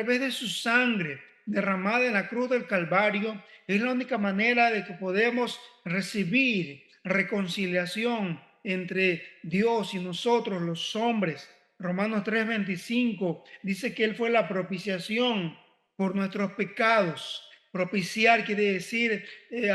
través de su sangre derramada en la cruz del Calvario, es la única manera de que podemos recibir reconciliación entre Dios y nosotros, los hombres. Romanos 3:25 dice que Él fue la propiciación por nuestros pecados. Propiciar quiere decir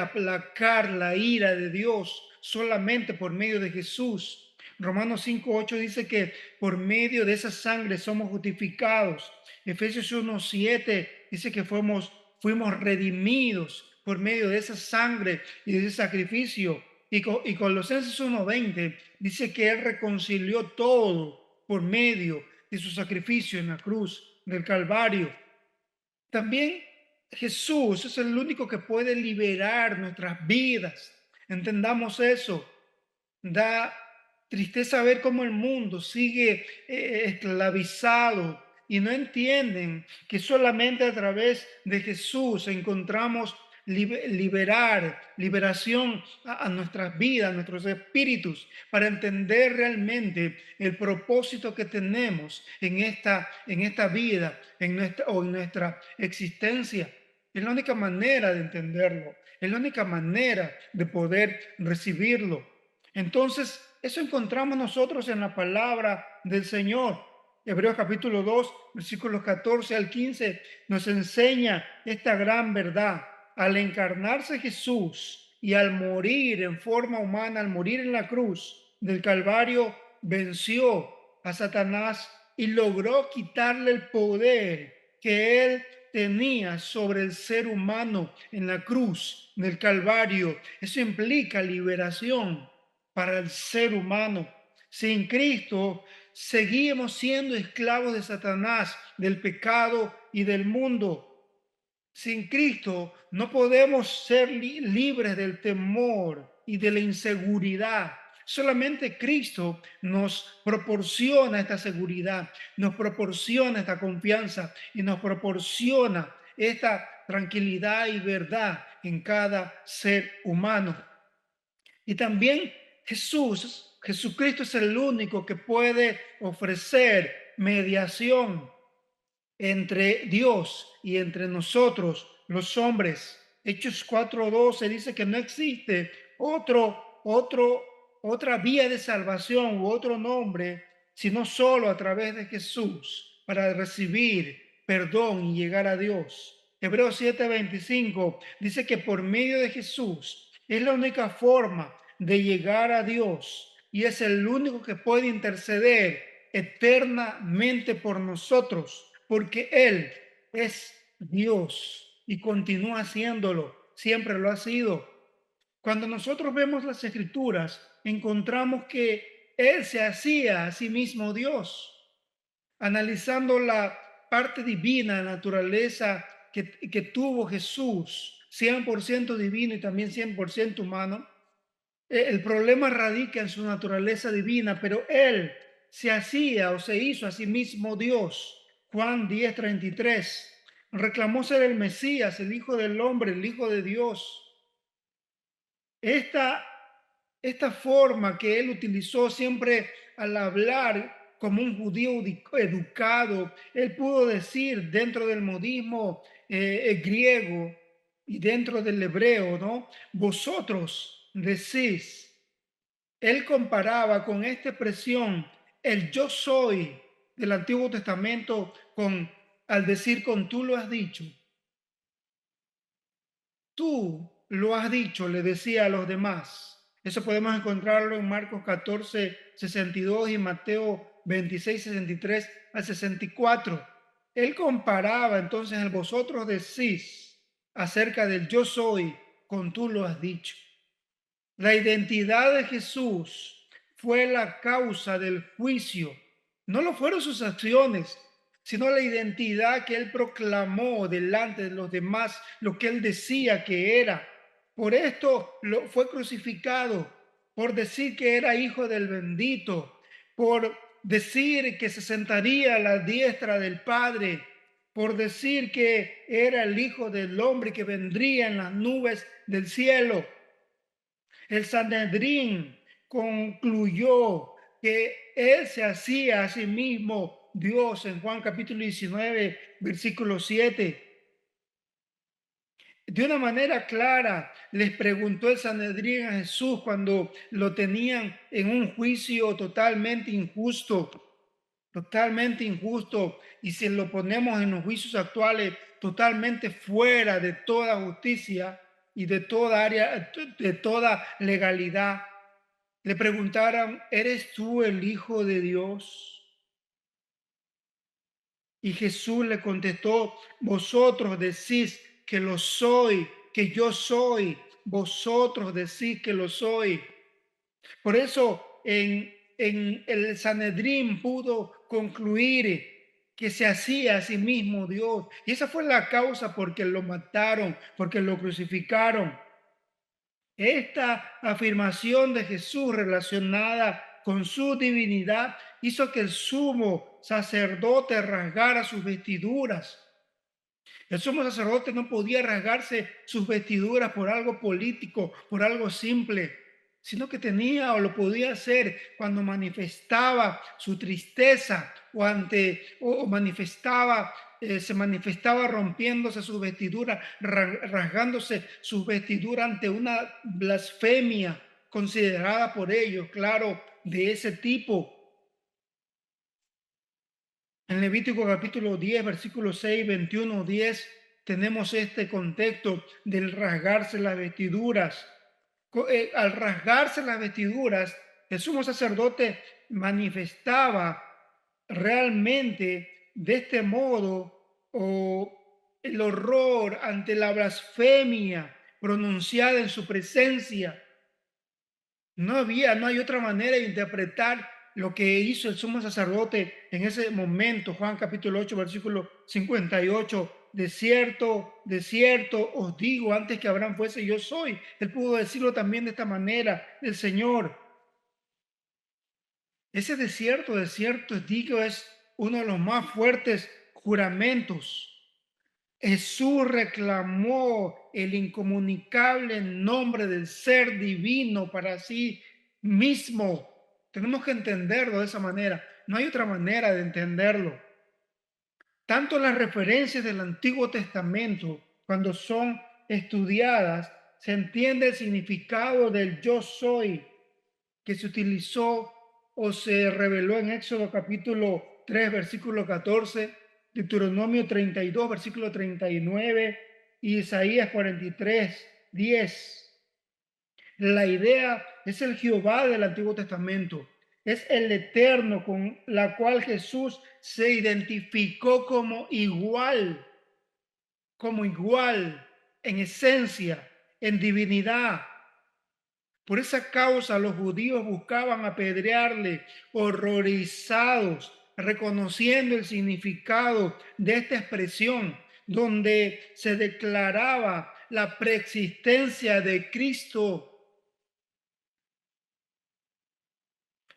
aplacar la ira de Dios solamente por medio de Jesús. Romanos 5:8 dice que por medio de esa sangre somos justificados. Efesios 1:7 dice que fuimos redimidos por medio de esa sangre y de ese sacrificio. Y Colosenses 1:20 dice que Él reconcilió todo por medio de su sacrificio en la cruz del Calvario. También Jesús es el único que puede liberar nuestras vidas. Entendamos eso. Da tristeza ver cómo el mundo sigue esclavizado y no entienden que solamente a través de Jesús encontramos liberación a nuestras vidas, a nuestros espíritus, para entender realmente el propósito que tenemos en esta vida, en nuestra existencia. Es la única manera de entenderlo, es la única manera de poder recibirlo. Entonces, eso encontramos nosotros en la palabra del Señor. Hebreos capítulo 2, versículos 14 al 15, nos enseña esta gran verdad. Al encarnarse Jesús y al morir en forma humana, al morir en la cruz del Calvario, venció a Satanás y logró quitarle el poder que él tenía sobre el ser humano en la cruz del Calvario. Eso implica liberación para el ser humano. Sin Cristo, seguimos siendo esclavos de Satanás, del pecado y del mundo. Sin Cristo no podemos ser libres del temor y de la inseguridad. Solamente Cristo nos proporciona esta seguridad, nos proporciona esta confianza y nos proporciona esta tranquilidad y verdad en cada ser humano. Y también Jesucristo es el único que puede ofrecer mediación entre Dios y entre nosotros, los hombres. Hechos 4:12 dice que no existe otra vía de salvación u otro nombre, sino solo a través de Jesús para recibir perdón y llegar a Dios. Hebreos 7:25 dice que por medio de Jesús es la única forma de llegar a Dios y es el único que puede interceder eternamente por nosotros, porque Él es Dios y continúa haciéndolo, siempre lo ha sido. Cuando nosotros vemos las Escrituras, encontramos que Él se hacía a sí mismo Dios, analizando la parte divina, la naturaleza que tuvo Jesús, 100% divino y también 100% humano. El problema radica en su naturaleza divina, pero Él se hacía o se hizo a sí mismo Dios. Juan 10:33. Reclamó ser el Mesías, el Hijo del Hombre, el Hijo de Dios. Esta, esta forma que Él utilizó siempre al hablar como un judío educado, Él pudo decir dentro del modismo griego y dentro del hebreo, ¿no? Vosotros decís. Él comparaba con esta expresión el yo soy del Antiguo Testamento al decir con tú lo has dicho. Tú lo has dicho, le decía a los demás. Eso podemos encontrarlo en Marcos 14:62 y Mateo 26:63 al 64. Él comparaba entonces el vosotros decís acerca del yo soy con tú lo has dicho. La identidad de Jesús fue la causa del juicio. No lo fueron sus acciones, sino la identidad que él proclamó delante de los demás, lo que él decía que era. Por esto fue crucificado, por decir que era hijo del bendito, por decir que se sentaría a la diestra del Padre, por decir que era el Hijo del Hombre que vendría en las nubes del cielo. El Sanedrín concluyó que él se hacía a sí mismo Dios en Juan capítulo 19, versículo 7. De una manera clara les preguntó el Sanedrín a Jesús cuando lo tenían en un juicio totalmente injusto, y si lo ponemos en los juicios actuales, totalmente fuera de toda justicia y de toda área, de toda legalidad. Le preguntaron, ¿eres tú el Hijo de Dios? Y Jesús le contestó, vosotros decís que lo soy, que yo soy, vosotros decís que lo soy. Por eso en el Sanedrín pudo concluir que se hacía a sí mismo Dios. Y esa fue la causa por que lo mataron, porque lo crucificaron. Esta afirmación de Jesús relacionada con su divinidad hizo que el sumo sacerdote rasgara sus vestiduras. El sumo sacerdote no podía rasgarse sus vestiduras por algo político, por algo simple, sino que tenía o lo podía hacer cuando manifestaba su tristeza o manifestaba, se manifestaba rompiéndose su vestidura, rasgándose su vestidura ante una blasfemia considerada por ellos, claro, de ese tipo. En Levítico capítulo 10, versículo 6, 21, 10, tenemos este contexto del rasgarse las vestiduras. Al rasgarse las vestiduras, el sumo sacerdote manifestaba realmente de este modo el horror ante la blasfemia pronunciada en su presencia. No hay otra manera de interpretar lo que hizo el sumo sacerdote en ese momento. Juan capítulo 8, versículo 58. De cierto os digo, antes que Abraham fuese, yo soy. Él pudo decirlo también de esta manera, el Señor. Ese de cierto os digo, es uno de los más fuertes juramentos. Jesús reclamó el incomunicable nombre del ser divino para sí mismo. Tenemos que entenderlo de esa manera. No hay otra manera de entenderlo. Tanto las referencias del Antiguo Testamento, cuando son estudiadas, se entiende el significado del yo soy que se utilizó o se reveló en Éxodo capítulo 3, versículo 14, Deuteronomio 32, versículo 39 y Isaías 43, 10. La idea es el Jehová del Antiguo Testamento. Es el Eterno con la cual Jesús se identificó como igual en esencia, en divinidad. Por esa causa los judíos buscaban apedrearle, horrorizados, reconociendo el significado de esta expresión, donde se declaraba la preexistencia de Cristo.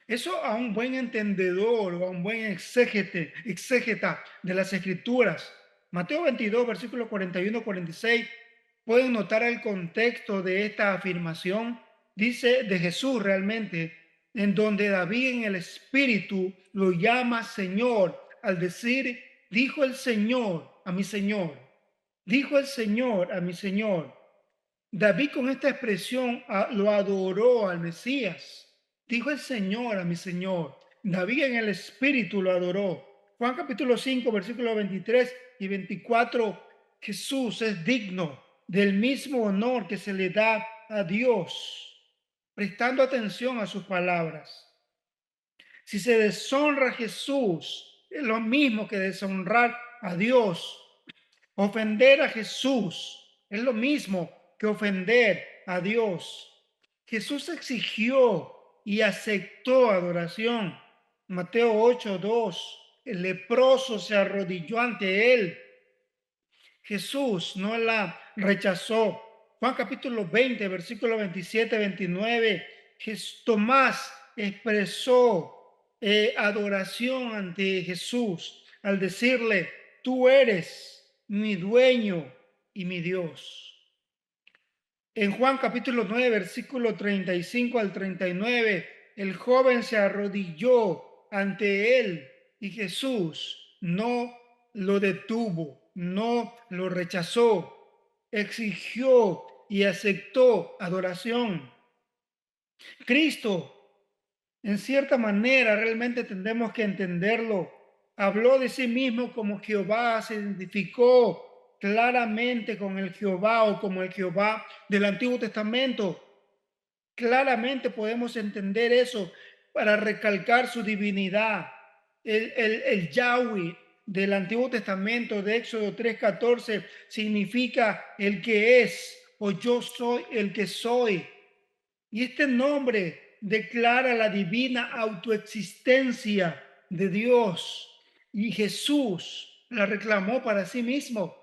Eso a un buen entendedor o a un buen exégeta de las Escrituras. Mateo 22, versículos 41-46, pueden notar el contexto de esta afirmación. Dice de Jesús realmente, en donde David en el Espíritu lo llama Señor, al decir, dijo el Señor a mi Señor, dijo el Señor a mi Señor. David con esta expresión lo adoró al Mesías. Dijo el Señor a mi Señor. David en el Espíritu lo adoró. Juan capítulo 5, versículos 23 y 24. Jesús es digno del mismo honor que se le da a Dios, prestando atención a sus palabras. Si se deshonra a Jesús, es lo mismo que deshonrar a Dios. Ofender a Jesús es lo mismo que ofender a Dios. Jesús exigió y aceptó adoración. Mateo 8:2. El leproso se arrodilló ante él. Jesús no la rechazó. Juan capítulo 20, versículo 27-29. Tomás expresó adoración ante Jesús al decirle, tú eres mi dueño y mi Dios. En Juan capítulo 9, versículo 35 al 39, el joven se arrodilló ante él Y Jesús no lo detuvo, no lo rechazó, exigió y aceptó adoración. Cristo, en cierta manera, realmente tendremos que entenderlo. Habló de sí mismo como Jehová, se identificó claramente con el Jehová o como el Jehová del Antiguo Testamento. Claramente podemos entender eso para recalcar su divinidad. El Yahweh del Antiguo Testamento de Éxodo 3:14 significa el que es o yo soy el que soy. Y este nombre declara la divina autoexistencia de Dios. Y Jesús la reclamó para sí mismo.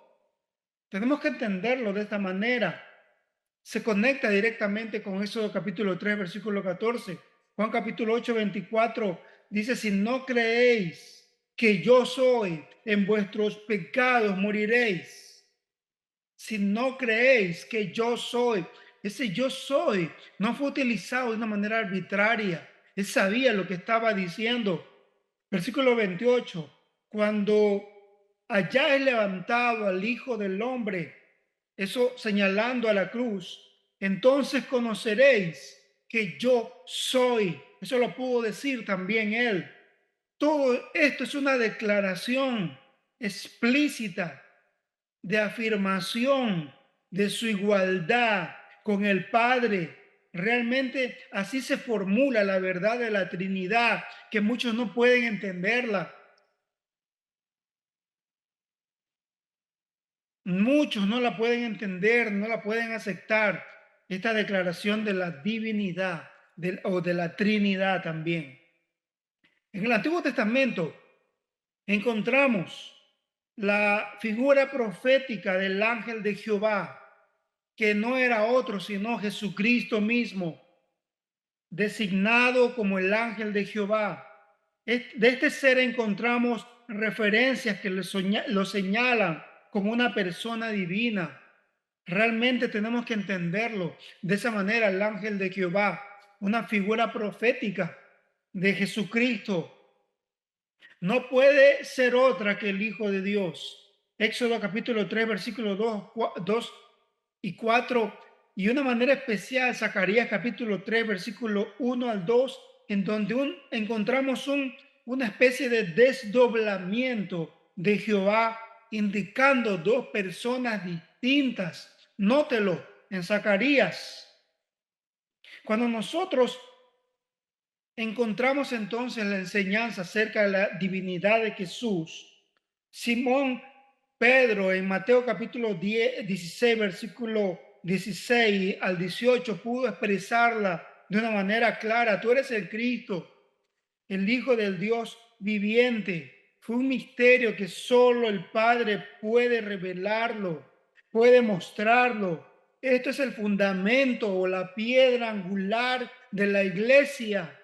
Tenemos que entenderlo de esta manera. Se conecta directamente con Éxodo capítulo 3, versículo 14. Juan capítulo 8, 24 dice, si no creéis que yo soy, en vuestros pecados moriréis. Si no creéis que yo soy, ese yo soy no fue utilizado de una manera arbitraria. Él sabía lo que estaba diciendo. Versículo 28, cuando hayáis levantado al Hijo del Hombre, eso señalando a la cruz, entonces conoceréis que yo soy. Eso lo pudo decir también él. Todo esto es una declaración explícita de afirmación de su igualdad con el Padre. Realmente así se formula la verdad de la Trinidad, que muchos no pueden entenderla. Muchos no la pueden entender, no la pueden aceptar. Esta declaración de la divinidad o de la Trinidad también. En el Antiguo Testamento encontramos la figura profética del ángel de Jehová, que no era otro sino Jesucristo mismo, designado como el ángel de Jehová. De este ser encontramos referencias que lo señalan como una persona divina. Realmente tenemos que entenderlo de esa manera, el ángel de Jehová, una figura profética de Jesucristo. No puede ser otra que el Hijo de Dios. Éxodo capítulo 3, versículos 2 y 4, y una manera especial Zacarías capítulo 3, versículo 1 al 2, en donde encontramos una especie de desdoblamiento de Jehová, indicando dos personas distintas. Nótelo en Zacarías. Cuando nosotros encontramos entonces la enseñanza acerca de la divinidad de Jesús, Simón Pedro en Mateo capítulo 16, versículo 16 al 18 pudo expresarla de una manera clara. Tú eres el Cristo, el Hijo del Dios viviente. Fue un misterio que solo el Padre puede revelarlo, puede mostrarlo. Esto es el fundamento o la piedra angular de la iglesia.